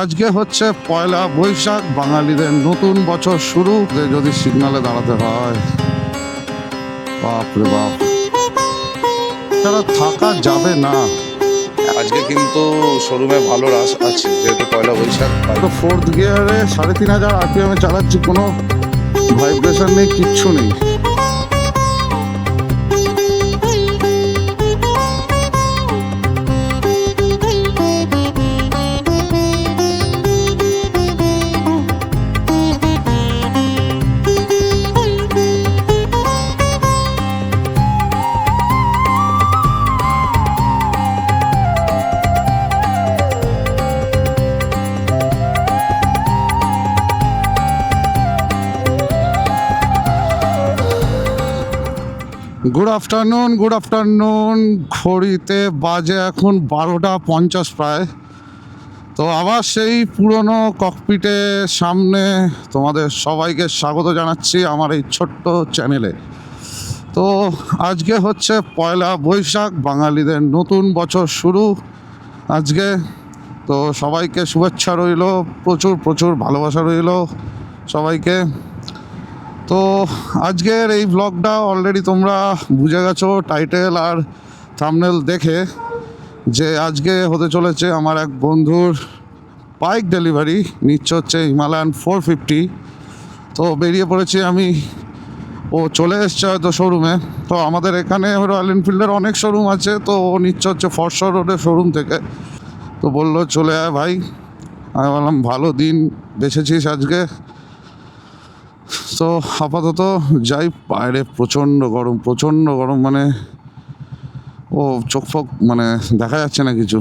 আজকে হচ্ছে পয়লা বৈশাখ, বাঙালিদের নতুন বছর শুরু। যদি সিগনালে দাঁড়াতে হয়, বাপ রে বাপ, তারা থাকা যাবে না। আজকে কিন্তু শোরুমে ভালো রাশ আছে, যেহেতু পয়লা বৈশাখ। তো ফোর্থ গিয়ারে 3500 RPM চালাচ্ছি, কোনো ভাইব্রেশন নেই, কিচ্ছু নেই। Good afternoon. ঘড়িতে বাজে এখন 12:50 প্রায়। তো আবার সেই পুরনো ককপিটের সামনে তোমাদের সবাইকে স্বাগত জানাচ্ছি আমার এই ছোট্ট চ্যানেলে। তো আজকে হচ্ছে পয়লা বৈশাখ, বাঙালিদের নতুন বছর শুরু আজকে। তো সবাইকে শুভেচ্ছা রইল, প্রচুর প্রচুর ভালোবাসা রইল সবাইকে। তো আজকের এই ব্লগটা অলরেডি তোমরা বুঝে গেছো টাইটেল আর থাম্বনেল দেখে, যে আজকে হতে চলেছে আমার এক বন্ধুর বাইক ডেলিভারি নিচ্ছে, হচ্ছে হিমালয়ান 450। তো বেরিয়ে পড়েছি আমি, ও চলে এসছে হয়তো শোরুমে। তো আমাদের এখানে রয়্যাল এনফিল্ডের অনেক শোরুম আছে, তো ও নিচ্ছে হচ্ছে ফরশর রোডের শোরুম থেকে। তো বললো চলে আয় ভাই। আমি বললাম ভালো দিন বেছেছিস আজকে। তো আপাতত যাই, বাইরে প্রচণ্ড গরম, মানে ও চোখ ফোক মানে দেখা যাচ্ছে না কিছু।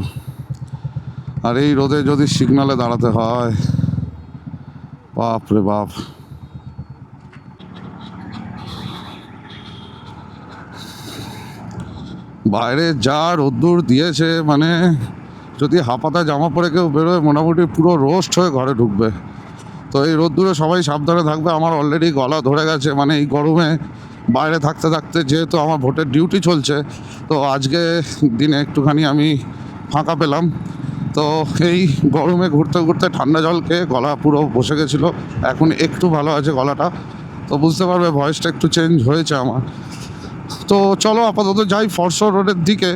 আর এই রোদে যদি সিগনালে দাঁড়াতে হয়, বাপ রে বাপ। বাইরে যা রোদ্দুর দিয়েছে, মানে যদি হাফাতা জামা পরে কেউ বেরোয়, মোটামুটি পুরো রোস্ট হয়ে ঘরে ঢুকবে। তো এই রোদ্দুরে সবাই সাবধানে থাকবে। আমার অলরেডি গলা ধরে গেছে, মানে এই গরমে বাইরে থাকতে থাকতে, যেহেতু আমার ভোটের ডিউটি চলছে। তো আজকে দিনে একটুখানি আমি ফাঁকা পেলাম। তো এই গরমে ঘুরতে ঘুরতে ঠান্ডা জল খেয়ে গলা পুরো বসে গেছিলো। এখন একটু ভালো আছে গলাটা, তো বুঝতে পারবে ভয়েসটা একটু চেঞ্জ হয়েছে আমার। তো চলো আপাতত যাই ফরশর রোডের দিকে।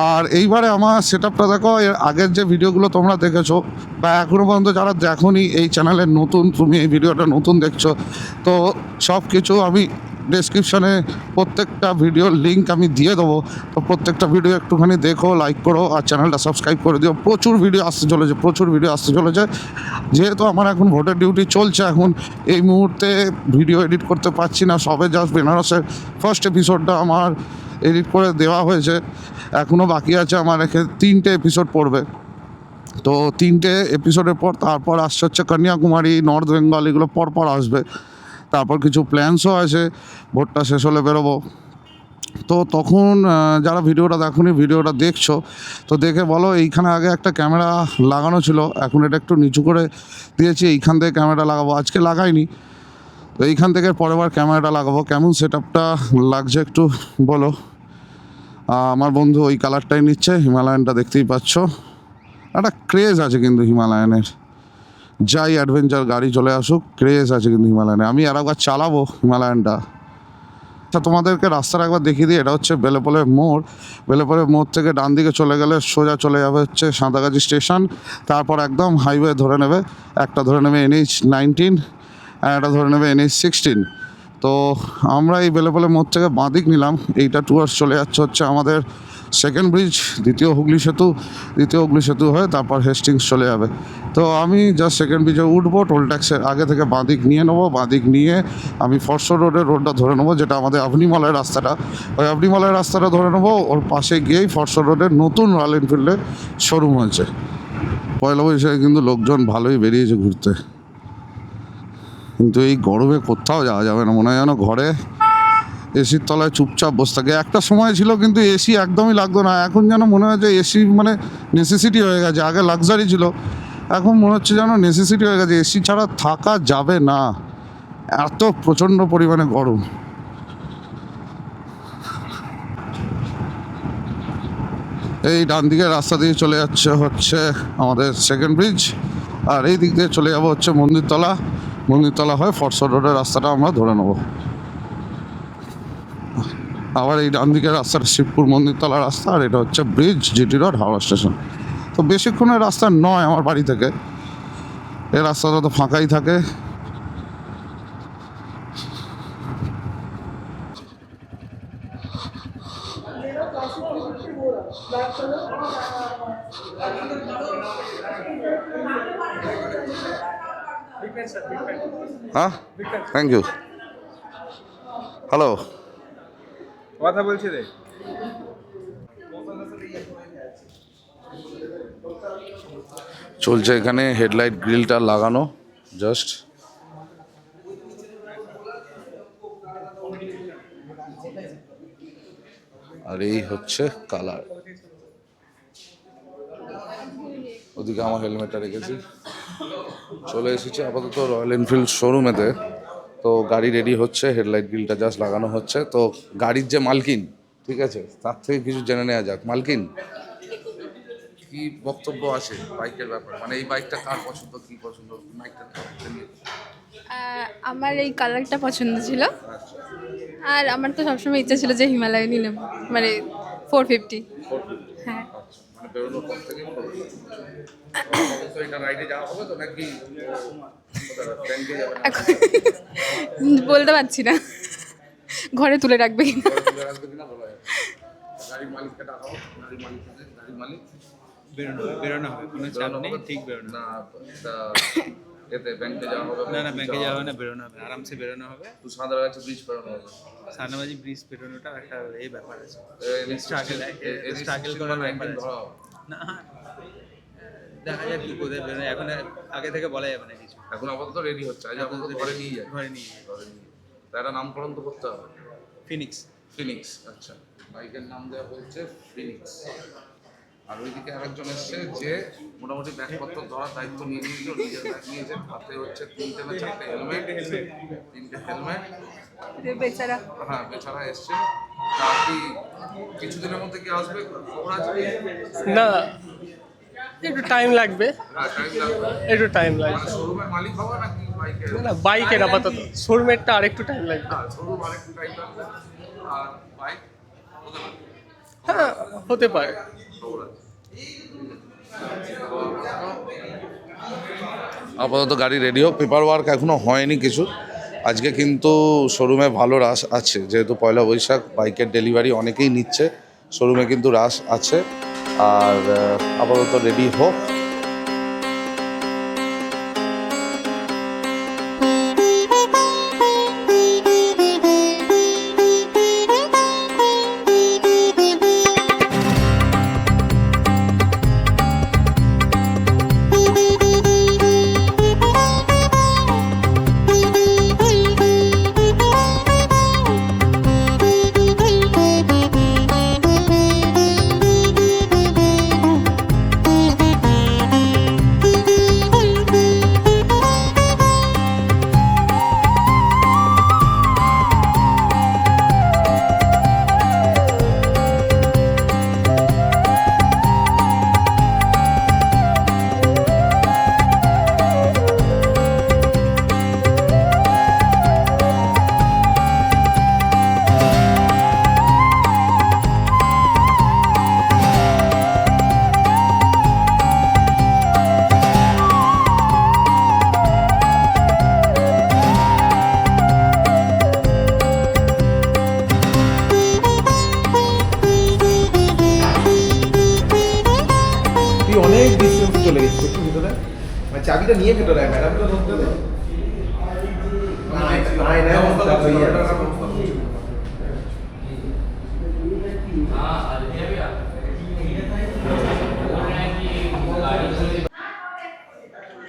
আর এইবারে আমার সেট আপটা দেখো, এর আগের যে ভিডিওগুলো তোমরা দেখেছো বা এখনও পর্যন্ত যারা দেখোনি, এই চ্যানেলের নতুন, তুমি এই ভিডিওটা নতুন দেখছো, তো সব কিছু আমি ডেসক্রিপশানে প্রত্যেকটা ভিডিওর লিঙ্ক আমি দিয়ে দেবো। তো প্রত্যেকটা ভিডিও একটুখানি দেখো, লাইক করো আর চ্যানেলটা সাবস্ক্রাইব করে দিও। প্রচুর ভিডিও আসতে চলেছে। যেহেতু আমার এখন ভোটের ডিউটি চলছে, এখন এই মুহূর্তে ভিডিও এডিট করতে পারছি না। সবে জাস্ট বেনারসের ফার্স্ট এপিসোডটা আমার এডিট করে দেওয়া হয়েছে, এখনও বাকি আছে আমার। 3টে এপিসোড পড়বে। তো 3টে এপিসোডের পর তারপর আসছে হচ্ছে কন্যাকুমারী, নর্থ বেঙ্গল, এগুলো পরপর আসবে। তারপর কিছু প্ল্যান্সও আছে, ভোটটা শেষ হলে বেরোবো। তো তখন যারা ভিডিওটা দেখোনি, ভিডিওটা দেখছো, তো দেখে বলো এইখানে আগে একটা ক্যামেরা লাগানো ছিল, এখন এটা একটু নিচু করে দিয়েছি, এইখান থেকে ক্যামেরা লাগাবো। আজকে লাগাইনি, তো এইখান থেকে পরেরবার ক্যামেরাটা লাগাবো। কেমন সেট আপটা লাগছে একটু বলো। আমার বন্ধু ওই কালারটাই নিচ্ছে, হিমালয়ানটা দেখতেই পাচ্ছ। একটা ক্রেজ আছে কিন্তু হিমালয়ানের, যাই অ্যাডভেঞ্চার গাড়ি চলে আসুক, ক্রেজ আছে কিন্তু হিমালয়ানে। আমি আর একবার চালাবো হিমালয়ানটা। আচ্ছা, তোমাদেরকে রাস্তাটা একবার দেখিয়ে দিই। এটা হচ্ছে বেলেপোলের মোড় থেকে ডান দিকে চলে গেলে সোজা চলে যাবে হচ্ছে সাঁতরাগাছি স্টেশন। তারপর একদম হাইওয়ে ধরে নেবে, একটা ধরে নেবে NH-19 আর একটা ধরে নেবে NH-16। তো আমরা এই বেলেপোলের মোড় থেকে বাঁদিক নিলাম। এইটা টুয়ার্স চলে যাচ্ছে হচ্ছে আমাদের সেকেন্ড ব্রিজ, দ্বিতীয় হুগলি সেতু হয়ে তারপর হেস্টিংস চলে যাবে। তো আমি জাস্ট সেকেন্ড ব্রিজে উঠবো, টোল ট্যাক্সের আগে থেকে বাঁদিক নিয়ে নেবো। বাঁদিক নিয়ে আমি ফরশর রোডটা ধরে নেবো, যেটা আমাদের আবনিমলের রাস্তাটা। ওই আবনিমলের রাস্তাটা ধরে নেবো, ওর পাশে গিয়েই ফরশর রোডের নতুন রয়্যাল এনফিল্ডের শোরুম হয়েছে। পয়লা বৈশাখে কিন্তু লোকজন ভালোই বেরিয়েছে ঘুরতে, কিন্তু এই গরমে কোথাও যাওয়া যাবে না। মনে হয় যেন ঘরে এসির তলায় চুপচাপ বসে থাকে। একটা সময় ছিল কিন্তু এসি একদমই লাগতো না, এখন যেন মনে হয় যে এসি মানে নেসেসিটি হয়ে গেছে। আগে লাক্সারি ছিল, এখন মনে হচ্ছে যেন নেসেসিটি হয়ে গেছে। এসি ছাড়া থাকা যাবে না, এত প্রচণ্ড পরিমাণে গরম। এই ডান দিকের রাস্তা দিয়ে চলে যাচ্ছে হচ্ছে আমাদের সেকেন্ড ব্রিজ, আর এই দিক দিয়ে চলে যাবো হচ্ছে মন্দিরতলা হয়ে ফরসা রোডের রাস্তাটা আমরা ধরে নেবো। আবার এই ডান দিকের রাস্তাটা শিবপুর মন্দিরতলা রাস্তা, আর এটা হচ্ছে bridge GT road Howrah station. তো বেশিক্ষণের রাস্তা নয় আমার বাড়ি থেকে, এই রাস্তাটা তো ফাঁকাই থাকে। হ্যাঁ, থ্যাংক ইউ। হ্যালো, কথা বলছি রে। চলছে এখানে হেডলাইট গ্রিলটা লাগানো জাস্ট। আর এই হচ্ছে কালার। ওদিকে আমার হেলমেটটা রেখেছি। চলে এসেছি আপাতত রয়্যাল এনফিল্ড শোরুমেতে। তো গাড়ি রেডি হচ্ছে, হেডলাইট গ্রিলটা জাস্ট লাগানো হচ্ছে। তো গাড়ির যে মালকিন, ঠিক আছে, তার থেকে কিছু জেনে নেওয়া যাক। মালকিন, কি বক্তব্য আছে বাইকের ব্যাপারে? মানে এই বাইকটা কার পছন্দ, কি পছন্দ বাইকটা নিয়ে? আমার এই কালারটা পছন্দ ছিল, আর আমার তো সবসময় ইচ্ছা ছিল যে হিমালয় নিলাম, মানে 450। হ্যাঁ, মানে বেরোনোর পর থেকে তো এটা রাইডে যাওয়া হবে তো নাকি ব্যাংকে যাবে? এখন বলতে পারছি না, ঘরে তুলে রাখবে কিনা। গাড়ির মালিককে ডাকাবো, গাড়ির মালিক বেরোনো হবে, কোনো চাপ নেই, ঠিক বেরোনো না এতে ব্যাংকে যাওয়া হবে? না ব্যাংকে যাওয়া হবে না, বেরোনো হবে, আরামসে বেরোনো হবে। তো সাঁতার কাছে ব্রিজ বেরোনো হবে। সানাবাজি ব্রিজ বেরোনোটা একটা এই ব্যাপার আছে, স্ট্রাগল স্ট্রাগল করার ব্যাপার আছে। না দেখা যাক কি কোথায় বেরোনো, এখন আগে থেকে বলা যাবে না কিছু। এখন আপাতত রেডি হচ্ছে, আজ আপাতত ঘরে নিয়ে যায়। ঘরে নিয়ে তার একটা নামকরণ তো করতে হবে। ফিনিক্স। আচ্ছা, বাইকের নাম দেওয়া হয়েছে ফিনিক্স। আর ওইদিকে আরেকজন এসছে যে মোটামুটি ব্যাগপত্র ধরার দায়িত্ব নিয়ে নিয়েছিল, নিজের ব্যাগ নিয়েছে। হাতে হচ্ছে 3টে না 4টে হেলমেট। বেচারা। হ্যাঁ, বেচারা এসছে। তা কি কিছুদিনের মধ্যে কি আসবে? খবর আছে? না, একটু টাইম লাগবে, হ্যাঁ, টাইম লাগবে। একটু টাইম লাগবে। মানে শোরুমের মালিক হওয়া নাকি বাইকের? না বাইকের আপাতত, শোরুমেরটা আর একটু টাইম লাগবে। হ্যাঁ, শোরুম আরেকটু টাইম লাগবে। আর বাইক হতে পারে। হ্যাঁ, হতে পারে। আপাতত গাড়ি রেডিও, পেপার ওয়ার্ক এখনো হয়নি কিছু। আজকে কিন্তু শোরুমে ভালো রাশ আছে, যেহেতু পয়লা বৈশাখ, বাইকের ডেলিভারি অনেকেই নিচ্ছে, শোরুমে কিন্তু রাশ আছে। আর আপাতত রেডি হোক। অনেক ডিস্টেন্স চলে গেছে একটু ভিতরে, মানে চাবিটা নিয়ে ভেতরে ম্যাডামকে ধরতে হবে।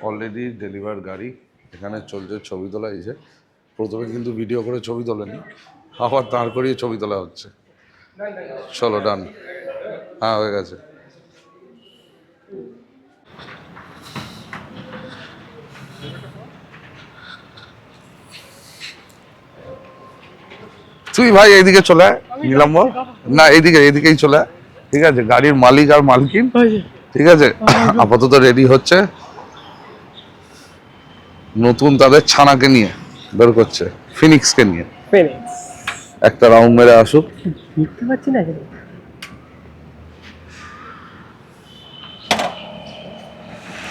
অলরেডি ডেলিভার গাড়ি এখানে চলছে, ছবি তোলা। এই যে প্রথমে কিন্তু ভিডিও করে ছবি তোলেনি, আবার দাঁড় করিয়ে ছবি তোলা হচ্ছে। চলো ডান। হ্যাঁ, হয়ে গেছে। তুই ভাই এইদিকে চলে আয়, নিলাম না, এইদিকেই চলে আয়। ঠিক আছে, গাড়ির মালিক আর মালকিন, ঠিক আছে, আপাতত রেডি হচ্ছে। নতুন তাদের ছানাকে নিয়ে বের করছে, ফিনিক্সকে নিয়ে। ফিনিক্স একটা রাউন্ড মেরে আসুক। দেখতে পাচ্ছি না কেন?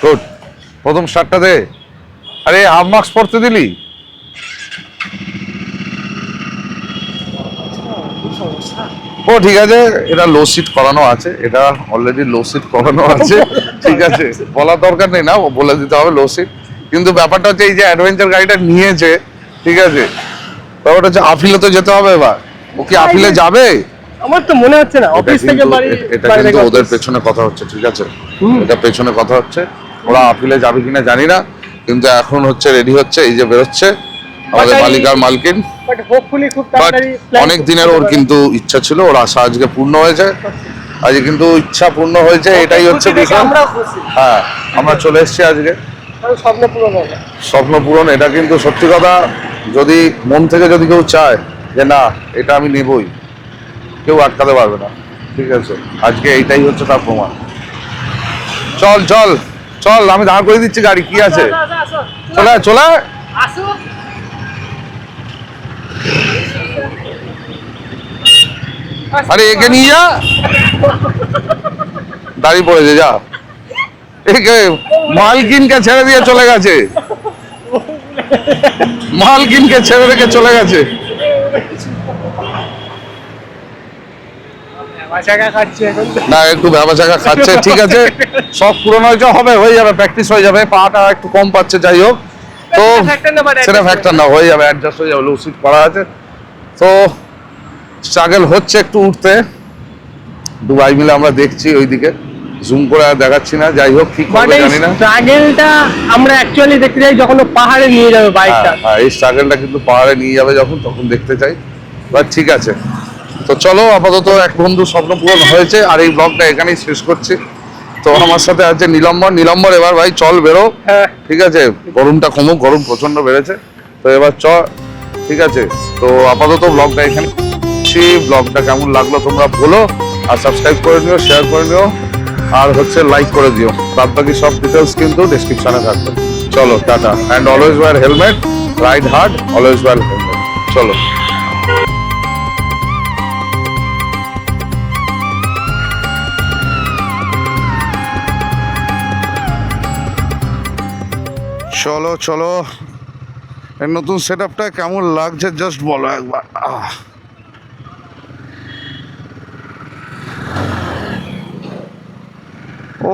গুড, প্রথম স্টার্টটা দে। আরে হাফ মার্কস পড়তে দিলি? ও ঠিক আছে, এটা লো সিট করানো আছে, এটা অলরেডি লো সিট করানো আছে, ঠিক আছে, বলার দরকার নেই, না বলে দিতে হবে লো সিট। কিন্তু ব্যাপারটা হচ্ছে এই যে অ্যাডভেঞ্চার গাড়িটা নিয়েছে, ঠিক আছে, ব্যাপারটা হচ্ছে আপিলে তো যেতে হবে এবার। ও কি আপিলে যাবে? আমার তো মনে হচ্ছে না অফিস থেকে বাড়ি, এটা বাড়ি কিন্তু থেকে ওদের অফিস। পেছনে কথা হচ্ছে, ঠিক আছে, এটা পেছনে কথা হচ্ছে। ওরা আপিলে যাবে কিনা জানি না, কিন্তু এখন হচ্ছে রেডি হচ্ছে, এই যে বেরোচ্ছে আমাদের বাট মালিক আর মালকিন। বাট হোপফুলি খুব বাট তাড়াতাড়ি plan অনেক করতে দিনের ওর পারবে। কিন্তু ইচ্ছা ছিল, ওর আশা আজকে পূর্ণ হয়েছে, আজকে কিন্তু ইচ্ছা পূর্ণ হয়েছে, এটাই হচ্ছে খুশি দেখে বিষয়। আমরাও খুশি, হ্যাঁ, আমরা চলে এসেছি আজকে, কারণ স্বপ্ন পূরণ হবে। স্বপ্ন পূরণ। এটা কিন্তু সত্যি কথা, যদি মন থেকে যদি কেউ চায় যে না এটা আমি নেবই, কেউ আটকাতে পারবে না, ঠিক আছে, আজকে এইটাই হচ্ছে তার প্রমাণ। চল চল চল, আমি দাঁড় করে দিচ্ছি গাড়ি, কি আছে, চলে আয়, চলে আয়। আরে একে নিয়ে যা, দাঁড়িয়ে পড়েছে, যা। একে মালকিনকে ছেড়ে দিয়ে চলে গেছে, মালকিনকে ছেড়ে রেখে চলে গেছে। বাঁচাকা খাচ্ছে এখন তো। না একটু ব্যবসা খাচ্ছে, ঠিক আছে, সব পূরণ হয়েছে, হবে, হয়ে যাবে, প্র্যাকটিস হয়ে যাবে, পাটা একটু কম পাচ্ছে, যাই হোক, তো factor না, but সেটা adjust ফ্যাক্টর না, হয়ে যাবে, অ্যাডজাস্ট হয়ে যাবে, লো সিট করা আছে। তো স্ট্রাগল হচ্ছে একটু উঠতে, দুবাই মিলে আমরা দেখছি, ওইদিকে জুম করে আর দেখাচ্ছি না, যাই হোক কি বাট করবে এই জানি না। স্ট্রাগলটা আমরা অ্যাকচুয়ালি দেখতে চাই যখন ও পাহাড়ে নিয়ে যাবে বাইকটা। হ্যাঁ, এই স্ট্রাগলটা কিন্তু পাহাড়ে নিয়ে যাবে যখন, তখন দেখতে চাই, বাট ঠিক আছে। তো চলো, আপাতত এক বন্ধু স্বপ্ন পূরণ হয়েছে, আর এই ব্লগটা এখানেই শেষ করছি। তো আমার সাথে আছে নীলম্বর। নীলম্বর, এবার ভাই চল বেরো, হ্যাঁ, ঠিক আছে, গরমটা কমুক, গরম প্রচন্ড বেড়েছে, তো এবার চ, ঠিক আছে। তো আপাতত ব্লগটা এখানে, ব্লগটা কেমন লাগলো তোমরা বলো, আর সাবস্ক্রাইব করে নিও, শেয়ার করে নিও, আর হচ্ছে লাইক করে দিও। বাদ বাকি সব ডিটেলস কিন্তু ডেসক্রিপশনে থাকবে। চলো tata, and always wear helmet, ride hard, always wear helmet. চলো। চলো চলো, এর নতুন সেট আপটা কেমন লাগছে জাস্ট বলো একবার।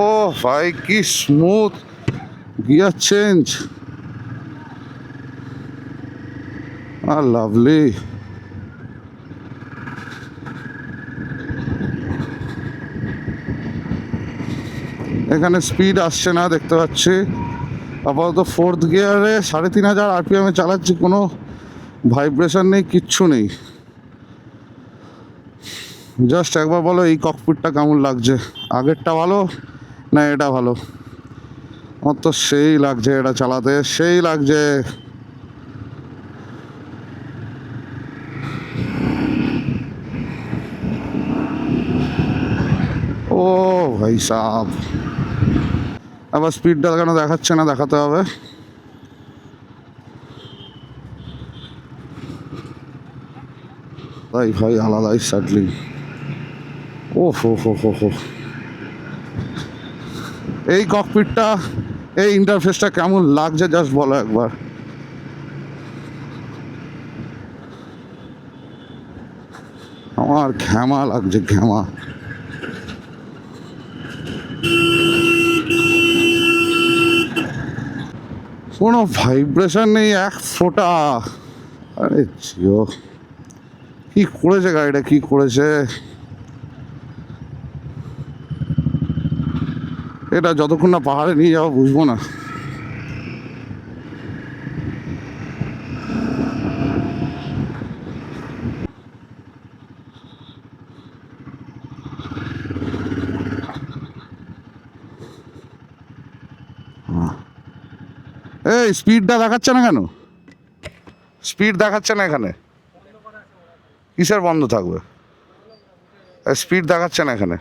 ও ভাই কি স্মুথ গিয়ার চেঞ্জ, লাভলি। এখানে স্পিড আসছে না দেখতে পাচ্ছি, আপাতত ফোর্থ গিয়ারে 3500 RPM চালাচ্ছি, কোনো ভাইব্রেশন নেই, কিচ্ছু নেই। জাস্ট একবার বলো এই ককপিটটা কেমন লাগছে, আগেরটা ভালো না এটা ভালো? আমার তো সেই লাগছে, এটা চালাতে সেই লাগছে। ও ভাই সাব, আবার স্পিডটা কেন দেখাচ্ছে না, দেখাতে হবে। তাই ভাই আলাদাই সাটলিং। ও হো হো হো হো, এই ককপিটটা, এই ইন্টারফেসটা কেমন লাগছে জাস্ট বলো একবার। আমার ঘ্যামা লাগছে, ঘ্যামা। কোনো ভাইব্রেশন নেই এক ফোঁটা। আরে জিও, কি করেছে গাড়িটা, কি করেছে এটা, যতক্ষণ না পাহাড়ে নিয়ে যাবো বুঝবো না। এই স্পিডটা দেখাচ্ছে না কেন, স্পিড দেখাচ্ছে না এখানে, কিসের বন্ধ থাকবে, স্পিড দেখাচ্ছে না এখানে।